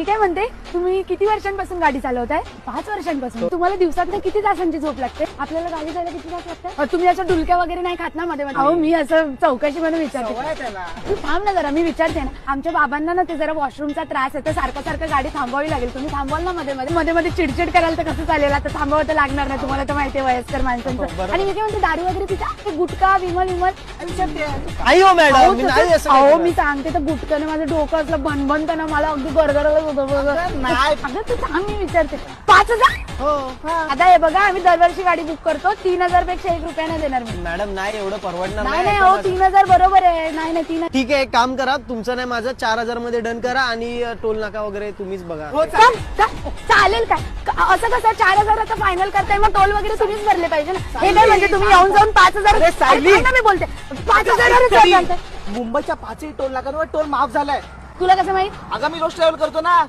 मी काय म्हणते, तुम्ही किती वर्षांपासून गाडी चालवताय? 5 वर्षांपासून. तुम्हाला दिवसात किती तासांची झोप लागते? आपल्याला गाडी जायला किती तास लागतात? तुम्ही असं डुलक्या वगैरे नाही खात ना मध्ये मध्ये? अहो मी असं चौकशी म्हणून विचारते. तू थांब ना जरा, मी विचारते ना. आमच्या बाबांना ना ते जरा वॉशरूमचा त्रास आहे, तर सारखं सारखं गाडी थांबवावी लागेल. तुम्ही थांबवाल ना मध्ये मध्ये? मध्ये मध्ये चिडचिड कराल तर कसं चालेल? आता थांबवावं तर लागणार नाही, तुम्हाला तर माहिती आहे वयस्कर माणसांचं. आणि मी काय म्हणते, दारू वगैरे पिता? ते गुटखा विमल विमल आई हो मॅडम, मी नाही असं अहो करणार. मी सांगते, तर गुटखाने माझं डोकं असलं बनबनताना मला अगदी गरगरच होतं. नाही. अगं तू सांग, मी विचारते. 5,000? हो आता हे बघा, आम्ही दरवर्षी गाडी बुक करतो. 3,000 पेक्षा 1 रुपया नाही देणार मी. मॅडम, नाही एवढं परवडणार नाही नाही हो, 3,000 बरोबर आहे. नाही नाही 3,000. ठीक आहे, एक काम करा, तुमचं नाही माझं 4,000 मध्ये डन करा आणि टोल नाका वगैरे तुम्हीच बघा. चालेल काय? असं कसं 4,000 फायनल करताय, मग टोल वगैरे तुम्हीच भरले पाहिजे ना. हे काय म्हणजे तुम्ही येऊन जाऊन 5,000? अरे सायली! अरे मी बोलते 5,000. मुंबईच्या 5ही टोल नाक्यांवर टोल माफ झालाय. तुला कसं माहित? अगं मी रोज ट्रॅव्हल करतो ना.